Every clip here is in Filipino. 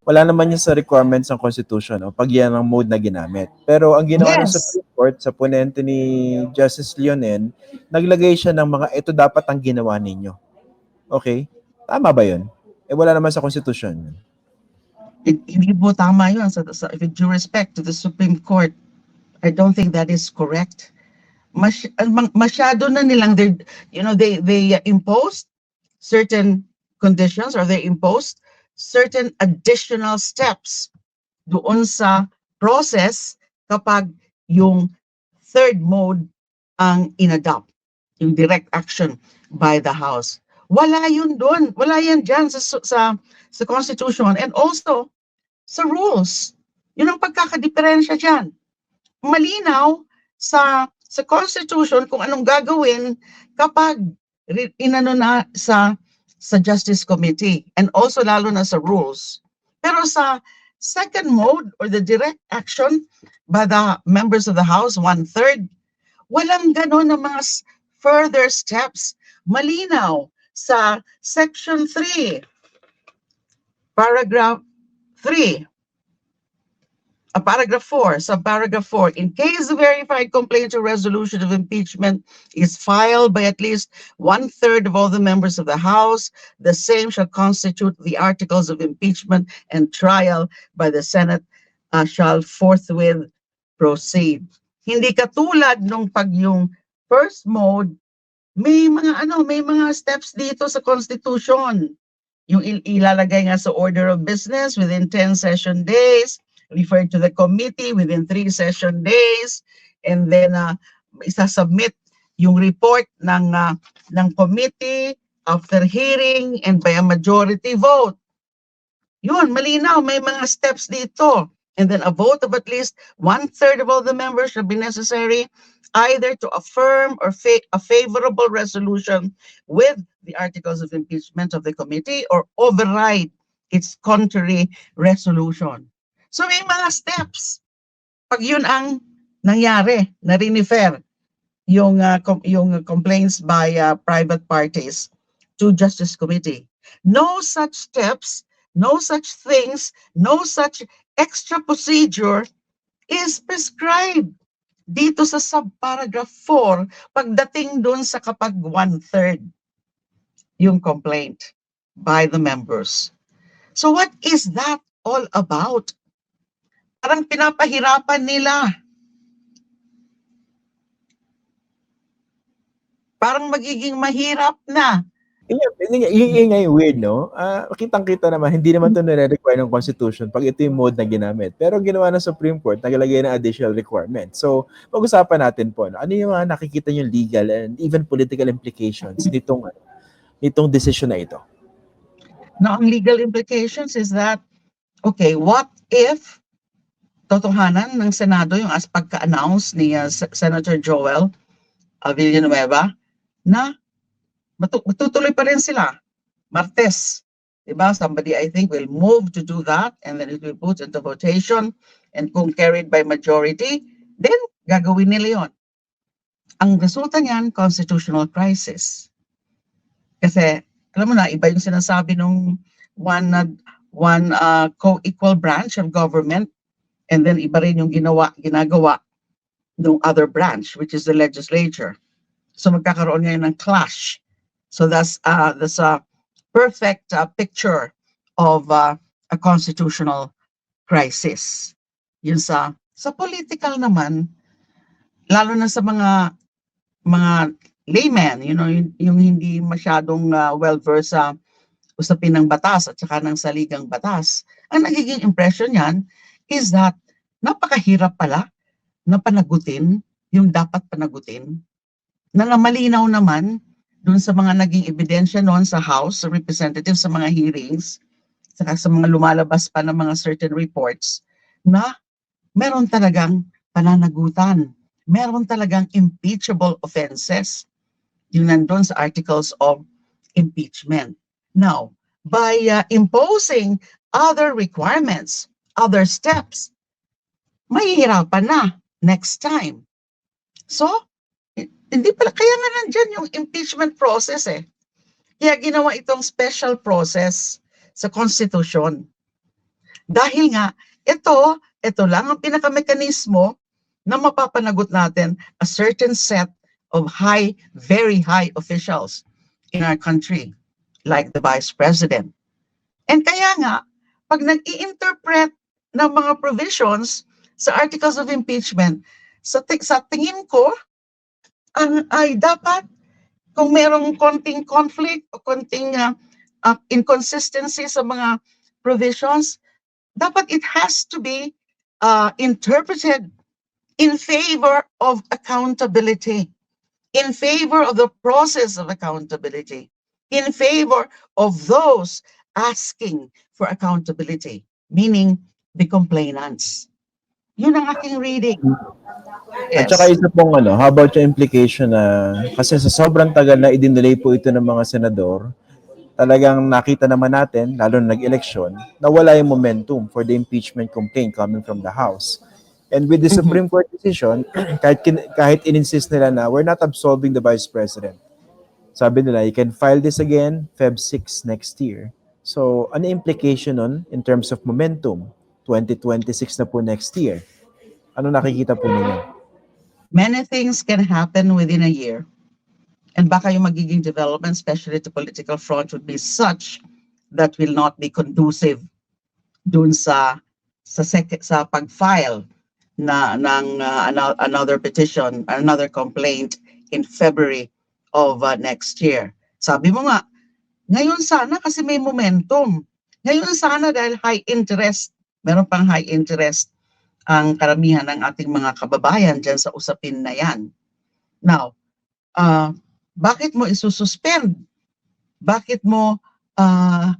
wala naman yun sa requirements ng Constitution, no? Pag yan ang mode na ginamit. Pero ang ginawa ng Yes. Supreme Court sa ponente ni Justice Leonen, naglagay siya ng mga, ito dapat ang ginawa ninyo. Okay? Tama ba yun? Wala naman sa Constitution. Hindi po tama yun. With due respect to the Supreme Court, I don't think that is correct. Masyado na nilang, they imposed certain conditions, or they imposed certain additional steps doon sa process kapag yung third mode ang inadopt, yung direct action by the House. Wala yun doon. Wala yan dyan sa Constitution, and also sa rules. Yun ang pagkakadiferensya dyan. Malinaw sa Constitution kung anong gagawin kapag inano na sa Justice Committee, and also lalo na sa rules. Pero sa second mode, or the direct action by the members of the House, 1/3, walang ganon na mga further steps. Malinaw sa Section 3, Paragraph 3, Paragraph 4, subparagraph 4, in case the verified complaint or resolution of impeachment is filed by at least 1/3 of all the members of the House, the same shall constitute the articles of impeachment, and trial by the Senate shall forthwith proceed. Hindi katulad nung pag yung first mode, may mga steps dito sa Constitution. Yung ilalagay nga sa order of business within 10 session days, referred to the committee within 3 session days, and then isasubmit yung report ng committee after hearing and by a majority vote. Yun, malinaw, may mga steps dito. And then a vote of at least 1/3 of all the members shall be necessary, either to affirm or a favorable resolution with the articles of impeachment of the committee, or override its contrary resolution. So may mga steps. Pag yun ang nangyari, na-refer yung complaints by private parties to Justice Committee. No such steps, no such things, no such extra procedure is prescribed dito sa subparagraph 4 pagdating dun sa kapag 1/3 yung complaint by the members. So what is that all about? Parang pinapahirapan nila. Parang magiging mahirap na. Yun nga yung weird, no? Kitang-kita naman, hindi naman ito nire-require ng Constitution pag ito yung mode na ginamit. Pero ginawa ng Supreme Court, naglagay ng additional requirement. So, pag-usapan natin po, ano yung mga nakikita yung legal and even political implications nitong decision na ito? Now, ang legal implications is that, okay, what if totohanan ng Senado yung as pagka-announce ni Senator Joel Villanueva na matutuloy pa rin sila Martes, diba? Somebody, I think, will move to do that, and then it will put into votation, and kung carried by majority, then gagawin nila yon. Ang resulta niyan, constitutional crisis. Kasi alam mo na, iba yung sinasabi nung one co-equal branch of government, and then iba rin yung ginagawa ng other branch, which is the legislature. So magkakaroon ngayon ng clash. So that's a perfect picture of a constitutional crisis. Yun sa political naman, lalo na sa mga layman, yung hindi masyadong well-versed sa usapin ng batas at saka ng saligang batas. Ang nagiging impression niyan is that napakahirap pala na panagutin yung dapat panagutin, na malinaw naman dun sa mga naging ebidensya noon sa House of Representatives sa mga hearings, saka sa mga lumalabas pa ng mga certain reports, na meron talagang pananagutan, meron talagang impeachable offenses, yung nandun sa articles of impeachment. Now, by imposing other requirements, other steps, mahihirapan na next time. So, hindi pala, kaya nga nandyan yung impeachment process eh. Kaya ginawa itong special process sa Constitution. Dahil nga, ito lang ang pinakamekanismo na mapapanagot natin a certain set of very high officials in our country, like the Vice President. And kaya nga, pag nag-i-interpret ng mga provisions sa Articles of Impeachment, sa tingin ko, ay dapat, kung merong konting conflict o konting inconsistency sa mga provisions, dapat it has to be interpreted in favor of accountability, in favor of the process of accountability, in favor of those asking for accountability, meaning the complainants. Yun ang aking reading. At saka isa pong how about yung implication na, kasi sa sobrang tagal na idinelay po ito ng mga senador, talagang nakita naman natin, lalo na nag-eleksyon, na wala yung momentum for the impeachment complaint coming from the House. And with the Supreme Court decision, kahit in-insist nila na we're not absolving the Vice President. Sabi nila, you can file this again Feb 6 next year. So, ano implication nun in terms of momentum? 2026 na po next year. Ano nakikita po ninyo? Many things can happen within a year. And baka yung magiging development, especially the political front, would be such that will not be conducive dun sa pag-file ng another petition, another complaint in February of next year. Sabi mo nga, ngayon sana kasi may momentum. Ngayon sana dahil high interest, meron pang high interest ang karamihan ng ating mga kababayan dyan sa usapin na yan. Now, bakit mo isususpend? Bakit mo ano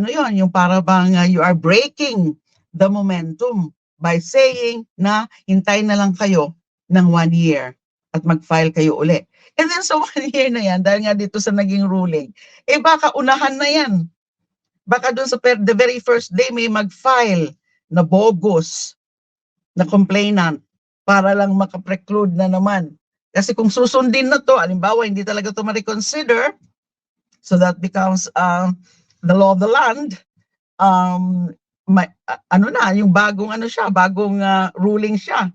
yon, yung para bang you are breaking the momentum by saying na hintay na lang kayo ng 1 year at mag-file kayo uli. And then sa 1 year na yan, dahil nga dito sa naging ruling, baka unahan na yan. Baka dun sa the very first day may mag-file na bogus na complainant para lang makapreclude na naman. Kasi kung susundin na to, halimbawa hindi talaga to ma-reconsider, so that becomes the law of the land, yung bagong ruling siya.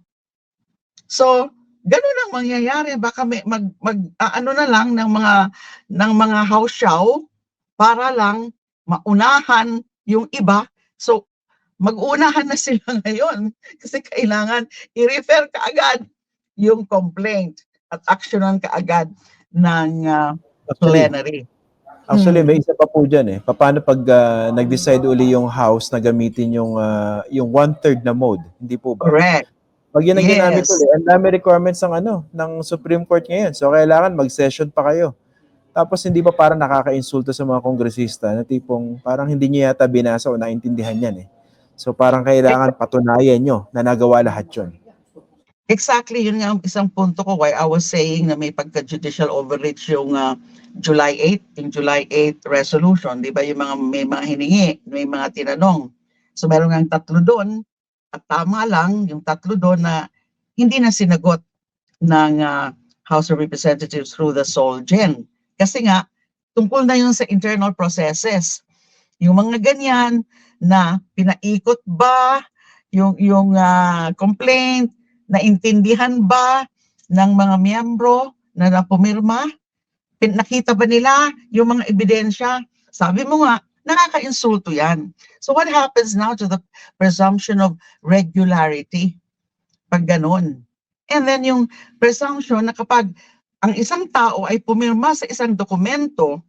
So, ganun ang mangyayari. Baka may na lang ng mga house show para lang maunahan yung iba. So, mag-unahan na sila ngayon kasi kailangan i-refer kaagad yung complaint at actionan kaagad ng plenary. Actually, may isa pa po dyan Paano pag nag-decide uli yung House na gamitin yung 1/3 na mode? Hindi po ba? Correct. Pag yan ang ginamit ulit, ang dami requirements ng Supreme Court ngayon. So, kailangan mag-session pa kayo. Tapos, hindi pa parang nakaka-insulto sa mga kongresista na tipong parang hindi niya yata binasa o naintindihan yan So, parang kailangan patunayan nyo na nagawa lahat yun. Exactly, yun nga ang isang punto ko why I was saying na may pagka-judicial overreach yung July 8, yung July 8 resolution, di ba? May mga hiningi, may mga tinanong. So, meron nga 3 doon at tama lang yung 3 doon na hindi na sinagot ng House of Representatives through the sole gen. Kasi nga, tungkol na yun sa internal processes. Yung mga ganyan na pinaikot ba yung complaint, naintindihan ba ng mga miyembro na napumirma? Nakita ba nila yung mga ebidensya? Sabi mo nga, nakaka-insulto yan. So what happens now to the presumption of regularity? Pag ganun. And then yung presumption na kapag ang isang tao ay pumirma sa isang dokumento,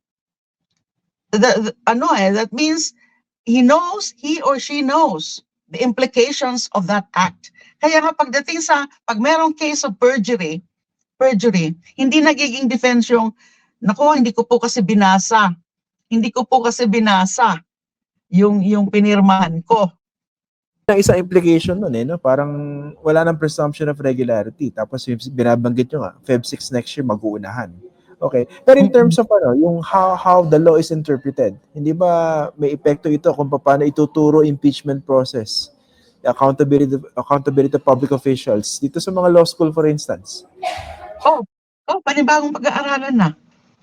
that means he or she knows the implications of that act. Kaya nga pagdating pag merong case of perjury, hindi nagiging defense yung, nako, hindi ko po kasi binasa yung pinirmahan ko. Ang isang implication nun no? Parang wala nang presumption of regularity. Tapos binabanggit nyo nga, Feb 6 next year, mag-uunahan. Okay. Pero in terms of yung how the law is interpreted, hindi ba may epekto ito kung paano ituturo impeachment process? The accountability of public officials dito sa mga law school, for instance. Panibagong pag-aaralan na.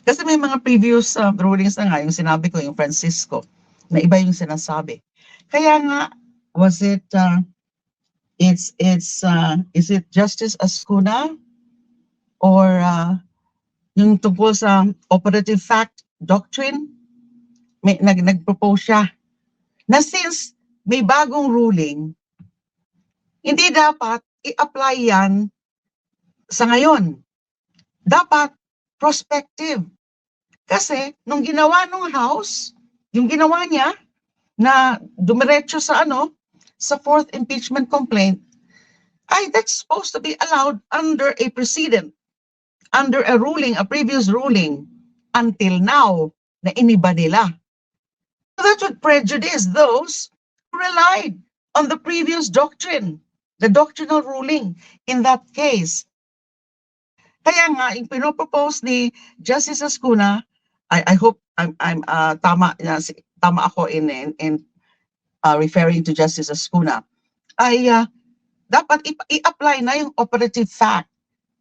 Kasi may mga previous rulings na nga, yung sinabi ko, yung Francisco, na iba yung sinasabi. Kaya nga, was it, is it Justice Ascuna or yung tungkol sa operative fact doctrine? Nag-propose siya na since may bagong ruling, hindi dapat i-apply yan sa ngayon. Dapat prospective. Kasi nung ginawa ng House, yung ginawa niya na dumiretso sa sa fourth impeachment complaint, ay that's supposed to be allowed under a precedent, under a ruling, a previous ruling, until now, na iniba nila. So that would prejudice those who relied on the previous doctrine, the doctrinal ruling in that case. Kaya nga, yung pinopropose ni Justice Ascuna, I hope I'm tama ako in referring to Justice Ascuna, ay dapat i-apply na yung operative fact.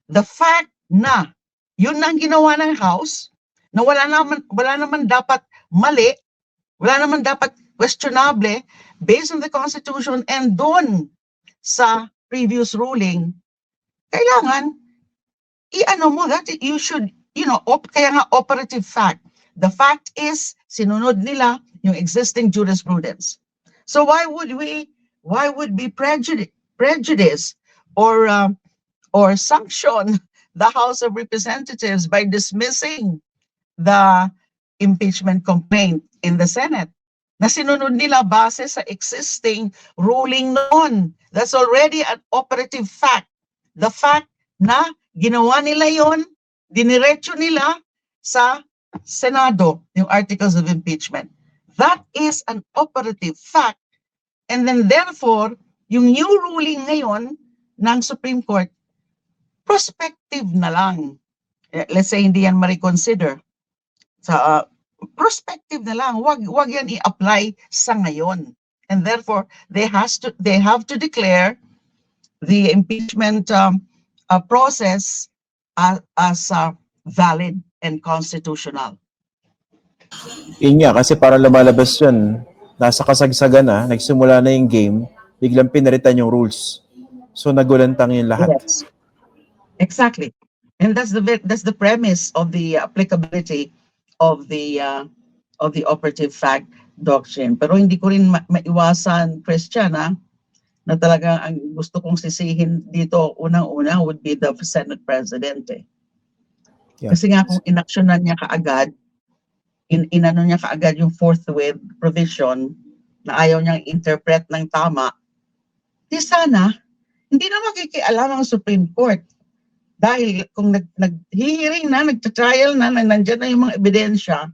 The fact na yun ang ginawa ng House, na wala naman dapat mali, wala naman dapat questionable based on the Constitution and doon sa previous ruling, kailangan i-ano mo that you should, kaya nga operative fact. The fact is, sinunod nila yung existing jurisprudence. So why would we prejudice or sanction the House of Representatives by dismissing the impeachment complaint in the Senate? Na sinunod nila base sa existing ruling noon. That's already an operative fact. The fact na ginawa nila yon, diniretso nila sa Senado, yung articles of impeachment. That is an operative fact. And then therefore, yung new ruling ngayon ng Supreme Court, prospective na lang. Let's say hindi yan ma-reconsider. Sa prospective na lang, wag yan i-apply sa ngayon. And therefore, they have to declare the impeachment process as valid and constitutional. Yun nga, kasi para lumalabas yun, nasa kasagsagan na, nagsimula na yung game, biglang pinaritan yung rules. So nagulantang yung lahat. Yes. Exactly. And that's the premise of the applicability of the operative fact doctrine. Pero hindi ko rin maiwasan, Christian, na talagang ang gusto kong sisihin dito unang-una would be the Senate President. Yeah. Kasi nga kung inaksyonan niya kaagad, inano niya kaagad yung forthwith provision na ayaw niyang interpret ng tama, di sana, hindi na makikialam ang Supreme Court. Dahil kung nag-hearing na, nag-trial na, nandyan na yung mga ebidensya,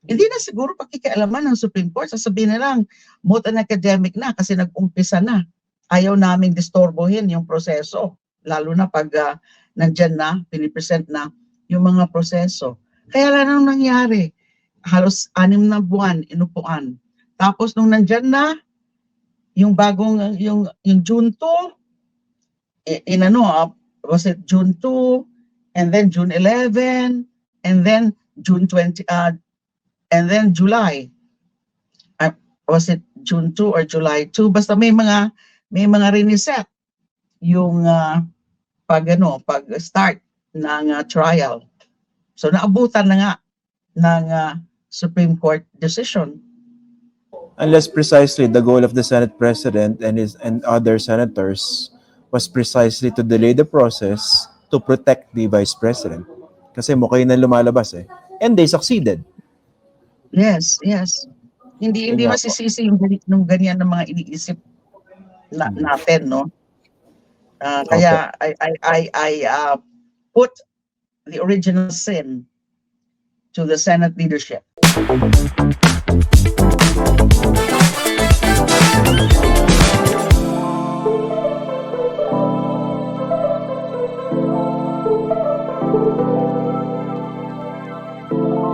hindi na siguro pakikialaman ng Supreme Court. Sasabihin na lang, moot and academic na kasi nag-umpisa na. Ayaw naming distorbohin yung proseso. Lalo na pag nandyan na, pinipresent na yung mga proseso. Kaya lang nang nangyari, halos 6 na buwan inupuan. Tapos nung nandyan na, yung bagong, yung June 2, was it June 2, and then June 11, and then June 20, and then July. Was it June 2 or July 2? Basta may mga riniset yung pag start ng trial. So naabutan na nga ng Supreme Court decision. Unless precisely the goal of the Senate President and other senators was precisely to delay the process to protect the Vice President. Kasi mukha na lumalabas eh. And they succeeded. Yes. Hindi masisisi yung ganyan ng mga iniisip natin, no? Kaya I put the original sin to the Senate leadership.